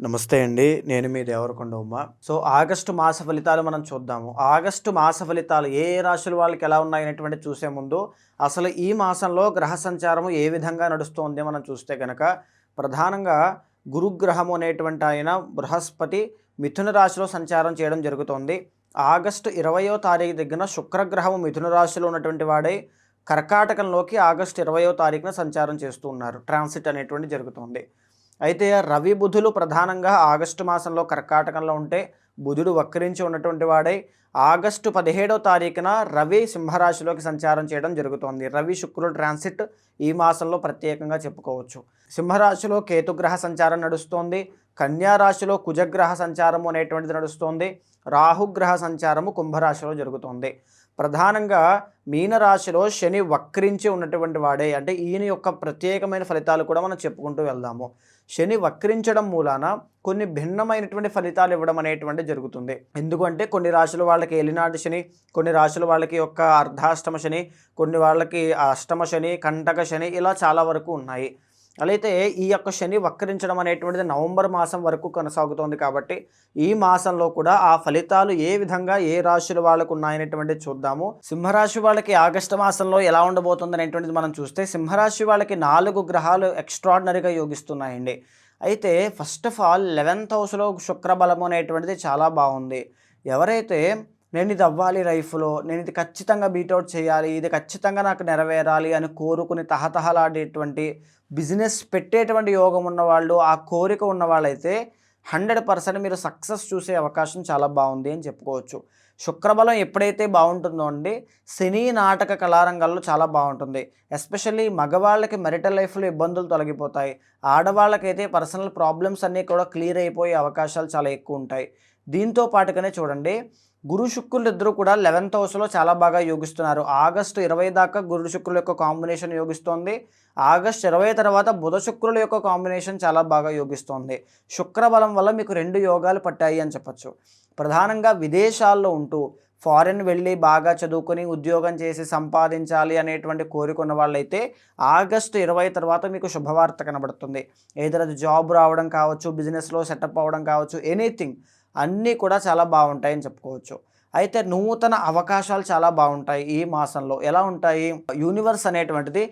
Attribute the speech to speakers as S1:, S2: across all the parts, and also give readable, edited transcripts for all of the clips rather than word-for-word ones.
S1: నమస్తే అండి. నేను మీ దేవరకొండ ఉమ. ఆగస్టు మాస ఫలితాలు మనం చూద్దాము. ఆగస్టు మాస ఫలితాలు ఏ ఏ రాశుల వాళ్ళకి ఎలా ఉన్నాయనేటువంటిది చూసే ముందు, అసలు ఈ మాసంలో గ్రహ సంచారము ఏ విధంగా నడుస్తోంది మనం చూస్తే గనక, ప్రధానంగా గురుగ్రహము అనేటువంటి ఆయన బృహస్పతి మిథున రాశిలో సంచారం చేయడం జరుగుతోంది. ఆగస్టు 20వ తారీఖు దగ్గర శుక్రగ్రహము మిథున రాశిలో ఉన్నటువంటి వాడై కర్కాటకంలోకి ఆగస్టు 20వ తారీఖున సంచారం చేస్తూ ఉన్నారు. ట్రాన్సిట్ అనేటువంటిది జరుగుతోంది. అయితే రవి బుధులు ప్రధానంగా ఆగస్టు మాసంలో కర్కాటకంలో ఉంటే బుధుడు వక్రించి ఉన్నటువంటి వాడై ఆగస్టు 17వ తారీఖున రవి సింహరాశిలోకి సంచారం చేయడం జరుగుతోంది. రవి శుక్రుడు ట్రాన్సిట్ ఈ మాసంలో ప్రత్యేకంగా చెప్పుకోవచ్చు. సింహరాశిలో కేతుగ్రహ సంచారం నడుస్తోంది. కన్యా రాశిలో కుజగ్రహ సంచారము అనేటువంటిది నడుస్తోంది. రాహుగ్రహ సంచారము కుంభరాశిలో జరుగుతోంది. ప్రధానంగా మీనరాశిలో శని వక్రించి ఉన్నటువంటి వాడే, అంటే ఈయన యొక్క ప్రత్యేకమైన ఫలితాలు కూడా మనం చెప్పుకుంటూ వెళ్దాము. శని వక్రించడం మూలాన కొన్ని భిన్నమైనటువంటి ఫలితాలు ఇవ్వడం అనేటువంటి జరుగుతుంది. ఎందుకంటే కొన్ని రాశుల వాళ్ళకి ఏలినాటి శని, కొన్ని రాశుల వాళ్ళకి యొక్క అర్ధాష్టమ శని, కొన్ని వాళ్ళకి అష్టమ శని, కంటక శని, ఇలా చాలా వరకు ఉన్నాయి. అయితే ఈ యొక్క శని వక్రించడం అనేటువంటిది నవంబర్ మాసం వరకు కొనసాగుతోంది. కాబట్టి ఈ మాసంలో కూడా ఆ ఫలితాలు ఏ విధంగా ఏ రాశుల వాళ్ళకు ఉన్నాయనేటువంటిది చూద్దాము. సింహరాశి వాళ్ళకి ఆగస్టు మాసంలో ఎలా ఉండబోతుంది అనేటువంటిది మనం చూస్తే, సింహరాశి వాళ్ళకి 4 గ్రహాలు ఎక్స్ట్రాడినరీగా యోగిస్తున్నాయండి. అయితే ఫస్ట్ ఆఫ్ ఆల్ 11th హౌస్లో శుక్రబలము అనేటువంటిది చాలా బాగుంది. ఎవరైతే నేను ఇది అవ్వాలి లైఫ్లో, నేను ఇది ఖచ్చితంగా బీటౌట్ చేయాలి, ఇది ఖచ్చితంగా నాకు నెరవేరాలి అని కోరుకుని తహతహలాడేటువంటి బిజినెస్ పెట్టేటువంటి యోగం ఉన్నవాళ్ళు, ఆ కోరిక ఉన్నవాళ్ళైతే 100% మీరు సక్సెస్ చూసే అవకాశం చాలా బాగుంది అని చెప్పుకోవచ్చు. శుక్రబలం ఎప్పుడైతే బాగుంటుందో అండి, సినీ నాటక కళారంగాల్లో చాలా బాగుంటుంది. ఎస్పెషల్లీ మగవాళ్ళకి మెరిటల్ లైఫ్లో ఇబ్బందులు తొలగిపోతాయి. ఆడవాళ్ళకైతే పర్సనల్ ప్రాబ్లమ్స్ అన్నీ కూడా క్లియర్ అయిపోయే అవకాశాలు చాలా ఎక్కువ ఉంటాయి. దీంతో పాటుగానే చూడండి, గురు శుక్రులు ఇద్దరు కూడా 11th హౌస్లో చాలా బాగా యోగిస్తున్నారు. ఆగస్టు 20 దాకా గురు శుక్రుల యొక్క కాంబినేషన్ యోగిస్తోంది. ఆగస్టు 20 తర్వాత బుధ శుక్రుల యొక్క కాంబినేషన్ చాలా బాగా యోగిస్తోంది. శుక్రబలం వల్ల మీకు 2 యోగాలు పట్టాయి అని చెప్పచ్చు. ప్రధానంగా విదేశాల్లో ఉంటూ ఫారెన్ వెళ్ళి బాగా చదువుకొని ఉద్యోగం చేసి సంపాదించాలి అనేటువంటి కోరికున్న వాళ్ళైతే ఆగస్టు 20 తర్వాత మీకు శుభవార్త కనబడుతుంది. ఏదైనా జాబ్ రావడం కావచ్చు, బిజినెస్లో సెటప్ అవ్వడం కావచ్చు, ఎనీథింగ్ అన్నీ కూడా చాలా బాగుంటాయని చెప్పుకోవచ్చు. అయితే నూతన అవకాశాలు చాలా బాగుంటాయి ఈ మాసంలో. ఎలా ఉంటాయి? యూనివర్స్ అనేటువంటిది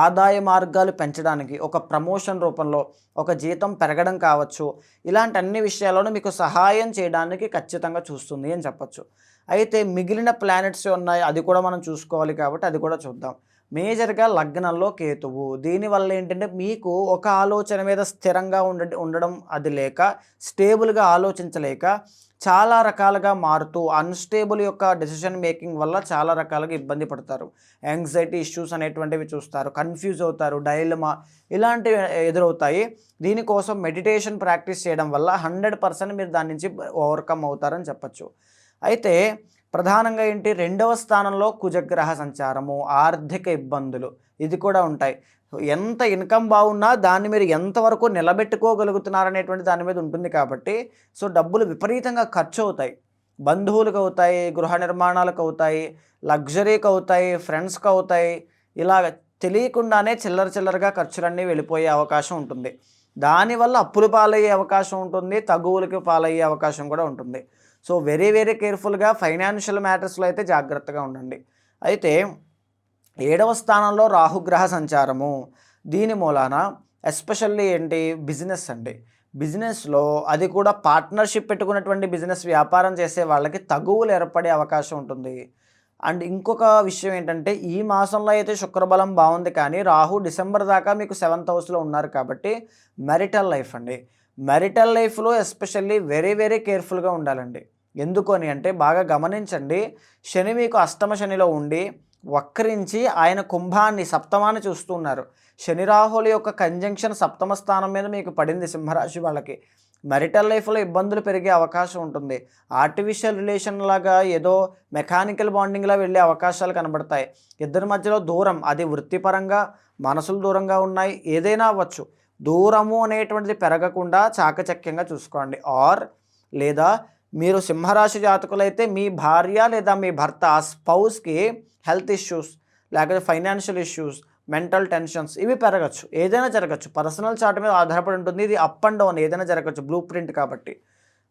S1: ఆదాయ మార్గాలు పెంచడానికి, ఒక ప్రమోషన్ రూపంలో ఒక జీతం పెరగడం కావచ్చు, ఇలాంటి అన్ని విషయాల్లోనూ మీకు సహాయం చేయడానికి ఖచ్చితంగా చూస్తుంది అని చెప్పచ్చు. అయితే మిగిలిన ప్లానెట్స్ ఉన్నాయి, అది కూడా మనం చూసుకోవాలి కాబట్టి అది కూడా చూద్దాం. మేజర్గా లగ్నంలో కేతువు. దీనివల్ల ఏంటంటే మీకు ఒక ఆలోచన మీద స్థిరంగా ఉండడం అది లేక, స్టేబుల్గా ఆలోచించలేక చాలా రకాలుగా మారుతూ అన్స్టేబుల్ యొక్క డెసిషన్ మేకింగ్ వల్ల చాలా రకాలుగా ఇబ్బంది పడతారు. యాంగ్జైటీ ఇష్యూస్ అనేటువంటివి చూస్తారు, కన్ఫ్యూజ్ అవుతారు, డైలమా ఇలాంటివి ఎదురవుతాయి. దీనికోసం మెడిటేషన్ ప్రాక్టీస్ చేయడం వల్ల 100% మీరు దాని నుంచి ఓవర్కమ్ అవుతారని చెప్పచ్చు. అయితే ప్రధానంగా ఏంటి, 2వ స్థానంలో కుజగ్రహ సంచారము, ఆర్థిక ఇబ్బందులు ఇది కూడా ఉంటాయి. ఎంత ఇన్కమ్ బాగున్నా దాన్ని మీరు ఎంతవరకు నిలబెట్టుకోగలుగుతున్నారనేటువంటి దాని మీద ఉంటుంది. కాబట్టి డబ్బులు విపరీతంగా ఖర్చు అవుతాయి. బంధువులకు అవుతాయి, గృహ నిర్మాణాలకు అవుతాయి, లగ్జరీకి అవుతాయి, ఫ్రెండ్స్కి అవుతాయి. ఇలాగ తెలియకుండానే చిల్లరగా ఖర్చులన్నీ వెళ్ళిపోయే అవకాశం ఉంటుంది. దానివల్ల అప్పులు పాలయ్యే అవకాశం ఉంటుంది, తగువులకి పాలయ్యే అవకాశం కూడా ఉంటుంది. వెరీ కేర్ఫుల్గా ఫైనాన్షియల్ మ్యాటర్స్లో అయితే జాగ్రత్తగా ఉండండి. అయితే 7వ స్థానంలో రాహుగ్రహ సంచారము. దీని మూలాన ఎస్పెషల్లీ ఏంటి, బిజినెస్ అండి. బిజినెస్లో అది కూడా పార్ట్నర్షిప్ పెట్టుకున్నటువంటి బిజినెస్ వ్యాపారం చేసే వాళ్ళకి తగువులు ఏర్పడే అవకాశం ఉంటుంది. అండ్ ఇంకొక విషయం ఏంటంటే, ఈ మాసంలో అయితే శుక్రబలం బాగుంది, కానీ రాహు డిసెంబర్ దాకా మీకు 7th హౌస్లో ఉన్నారు. కాబట్టి మెరిటల్ లైఫ్ అండి, మెరిటల్ లైఫ్లో ఎస్పెషల్లీ వెరీ కేర్ఫుల్గా ఉండాలండి. ఎందుకు అని అంటే, బాగా గమనించండి, శని మీకు అష్టమ శనిలో ఉండి వక్రించి ఆయన కుంభాన్ని సప్తమాన్ని చూస్తున్నారు. శని రాహుల యొక్క కంజంక్షన్ 7వ స్థానం మీద మీకు పడింది సింహరాశి వాళ్ళకి. మెరిటల్ లైఫ్లో ఇబ్బందులు పెరిగే అవకాశం ఉంటుంది. ఆర్టిఫిషియల్ రిలేషన్ లాగా, ఏదో మెకానికల్ బాండింగ్లా వెళ్ళే అవకాశాలు కనబడతాయి. ఇద్దరి మధ్యలో దూరం, అది వృత్తిపరంగా మనసులు దూరంగా ఉన్నాయి, ఏదైనా అవ్వచ్చు. దూరము అనేటువంటిది పెరగకుండా చాకచక్యంగా చూసుకోండి. లేదా మీరు సింహరాశి జాతకులైతే మీ భార్య లేదా మీ భర్త స్పౌస్కి హెల్త్ ఇష్యూస్, లేకపోతే ఫైనాన్షియల్ ఇష్యూస్, మెంటల్ టెన్షన్స్ ఇవి పెరగచ్చు, ఏదైనా జరగచ్చు. పర్సనల్ చార్ట్ మీద ఆధారపడి ఉంటుంది. ఇది అప్ అండ్ డౌన్ ఏదైనా జరగచ్చు, బ్లూ ప్రింట్ కాబట్టి.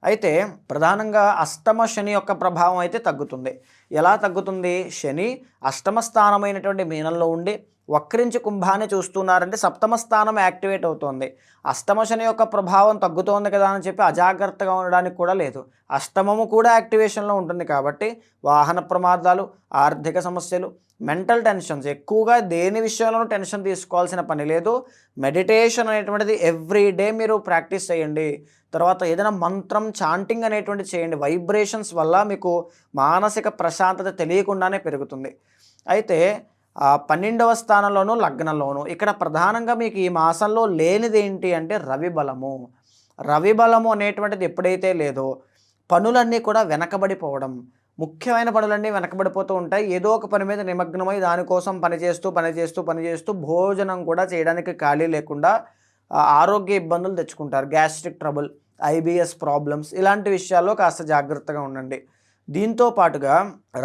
S1: అయితే ప్రధానంగా అష్టమ శని యొక్క ప్రభావం అయితే తగ్గుతుంది. ఎలా తగ్గుతుంది? శని అష్టమ స్థానమైనటువంటి మీనంలో ఉండి వక్రించి కుంభాన్ని చూస్తున్నారంటే సప్తమ స్థానం యాక్టివేట్ అవుతోంది. అష్టమ శని యొక్క ప్రభావం తగ్గుతోంది కదా అని చెప్పి అజాగ్రత్తగా ఉండడానికి కూడా లేదు. అష్టమము కూడా యాక్టివేషన్లో ఉంటుంది కాబట్టి వాహన ప్రమాదాలు, ఆర్థిక సమస్యలు, మెంటల్ టెన్షన్స్, ఎక్కువగా దేని విషయంలోనూ టెన్షన్ తీసుకోవాల్సిన పని లేదు. మెడిటేషన్ అనేటువంటిది ఎవ్రీ డే మీరు ప్రాక్టీస్ చేయండి. తర్వాత ఏదైనా మంత్రం చాంటింగ్ అనేటువంటిది చేయండి. వైబ్రేషన్స్ వల్ల మీకు మానసిక ప్రశాంతత తెలియకుండానే పెరుగుతుంది. అయితే 12వ స్థానంలోనూ లగ్నంలోనూ ఇక్కడ ప్రధానంగా మీకు ఈ మాసంలో లేనిది ఏంటి అంటే రవి బలము. రవి బలము అనేటువంటిది ఎప్పుడైతే లేదో పనులన్నీ కూడా వెనకబడిపోవడం, ముఖ్యమైన పనులన్నీ వెనకబడిపోతూ ఉంటాయి. ఏదో ఒక పని మీద నిమగ్నమై దానికోసం పనిచేస్తూ భోజనం కూడా చేయడానికి ఖాళీ లేకుండా ఆరోగ్య ఇబ్బందులు తెచ్చుకుంటారు. గ్యాస్ట్రిక్ ట్రబుల్, ఐబిఎస్ ప్రాబ్లమ్స్, ఇలాంటి విషయాల్లో కాస్త జాగ్రత్తగా ఉండండి. దీంతో పాటుగా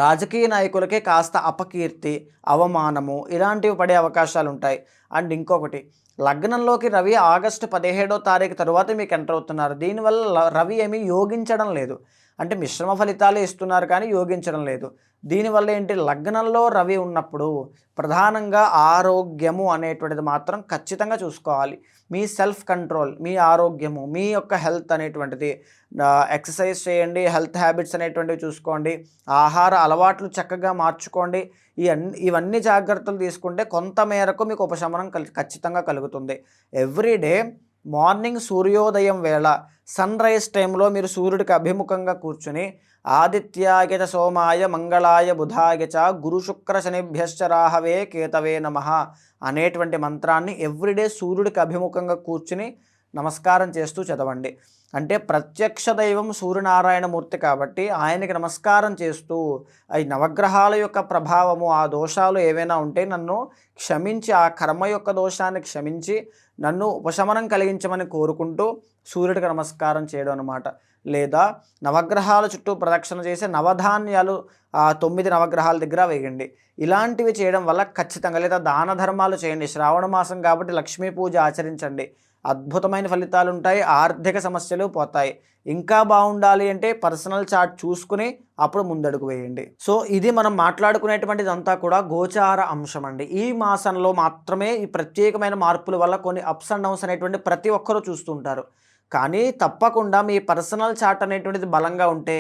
S1: రాజకీయ నాయకులకే కాస్త అపకీర్తి, అవమానము ఇలాంటివి పడే అవకాశాలు ఉంటాయి. అండ్ ఇంకొకటి, లగ్నంలోకి రవి ఆగస్టు 17వ తారీఖు తరువాత మీకు ఎంటర్ అవుతున్నారు. దీనివల్ల రవి ఏమీ యోగించడం లేదు, అంటే మిశ్రమ ఫలితాలే ఇస్తున్నారు కానీ యోగించడం లేదు. దీనివల్ల ఏంటి, లగ్నంలో రవి ఉన్నప్పుడు ప్రధానంగా ఆరోగ్యము అనేటువంటిది మాత్రం ఖచ్చితంగా చూసుకోవాలి. మీ సెల్ఫ్ కంట్రోల్, మీ ఆరోగ్యము, మీ యొక్క హెల్త్ అనేటువంటిది, ఎక్సర్సైజ్ చేయండి, హెల్త్ హ్యాబిట్స్ అనేటువంటివి చూసుకోండి, ఆహార అలవాట్లు చక్కగా మార్చుకోండి. ఇవన్నీ జాగ్రత్తలు తీసుకుంటే కొంత మేరకు మీకు ఉపశమనం ఖచ్చితంగా కలుగుతుంది. ఎవ్రీడే మార్నింగ్ సూర్యోదయం వేళ సన్ రైజ్ టైంలో మీరు సూర్యుడికి అభిముఖంగా కూర్చుని ఆదిత్యాయ చ సోమాయ మంగళాయ బుధాయ చ గురు శుక్ర శనిభ్యశ్చ రాహవే కేతవే నమః అనేటువంటి మంత్రాన్ని ఎవ్రీడే సూర్యుడికి అభిముఖంగా కూర్చుని నమస్కారం చేస్తూ చదవండి. అంటే ప్రత్యక్ష దైవం సూర్యనారాయణమూర్తి కాబట్టి ఆయనకి నమస్కారం చేస్తూ ఈ నవగ్రహాల యొక్క ప్రభావము, ఆ దోషాలు ఏవైనా ఉంటే నన్ను క్షమించి, ఆ కర్మ యొక్క దోషాన్ని క్షమించి నన్ను ఉపశమనం కలిగించమని కోరుకుంటూ సూర్యుడికి నమస్కారం చేయడం అన్నమాట. లేదా నవగ్రహాల చుట్టూ ప్రదక్షిణ చేసి నవధాన్యాలు 9 నవగ్రహాల దగ్గర వేయండి. ఇలాంటివి చేయడం వల్ల ఖచ్చితంగా, లేదా దాన ధర్మాలు చేయండి. శ్రావణ మాసం కాబట్టి లక్ష్మీ పూజ ఆచరించండి, అద్భుతమైన ఫలితాలు ఉంటాయి. ఆర్థిక సమస్యలు పోతాయి. ఇంకా బాగుండాలి అంటే పర్సనల్ చార్ట్ చూసుకుని అప్పుడు ముందడుగు వేయండి. సో ఇది మనం మాట్లాడుకునేటువంటిదంతా కూడా గోచార అంశం అండి. ఈ మాసంలో మాత్రమే ఈ ప్రత్యేకమైన మార్పుల వల్ల కొన్ని అప్స్ అండ్ డౌన్స్ అనేటువంటి ప్రతి ఒక్కరూ చూస్తుంటారు. కానీ తప్పకుండా మీ పర్సనల్ చార్ట్ అనేటువంటిది బలంగా ఉంటే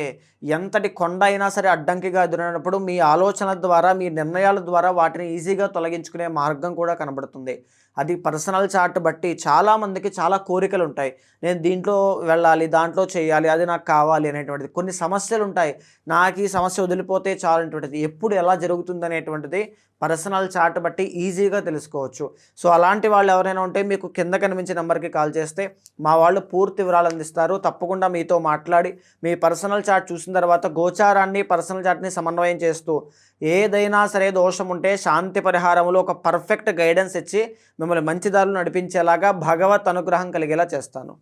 S1: ఎంతటి కొండ అయినా సరే అడ్డంకిగా ఎదురైనప్పుడు మీ ఆలోచన ద్వారా, మీ నిర్ణయాల ద్వారా వాటిని ఈజీగా తొలగించుకునే మార్గం కూడా కనబడుతుంది. అది పర్సనల్ చార్ట్ బట్టి చాలామందికి చాలా కోరికలు ఉంటాయి. నేను దీంట్లో వెళ్ళాలి, దాంట్లో చేయాలి, అది నాకు కావాలి అనేటువంటిది. కొన్ని సమస్యలు ఉంటాయి, నాకు ఈ సమస్య వదిలిపోతే చాలు అనేటువంటిది. ఎప్పుడు ఎలా జరుగుతుంది అనేటువంటిది పర్సనల్ చార్ట్ బట్టి ఈజీగా తెలుసుకోవచ్చు. సో అలాంటి వాళ్ళు ఎవరైనా ఉంటే మీకు కింద కనిపించే నెంబర్కి కాల్ చేస్తే మా వాళ్ళు పూర్తి వివరాలు అందిస్తారు. తప్పకుండా మీతో మాట్లాడి మీ పర్సనల్ చార్ట్ చూసిన తర్వాత గోచారాన్ని, పర్సనల్ చార్ట్ని సమన్వయం చేస్తూ ఏదైనా సరే దోషం ఉంటే శాంతి పరిహారంలో ఒక పర్ఫెక్ట్ గైడెన్స్ ఇచ్చి మిమ్మల్ని మంచి దారిలో నడిపించేలాగా భగవత్ అనుగ్రహం కలిగేలా చేస్తాను.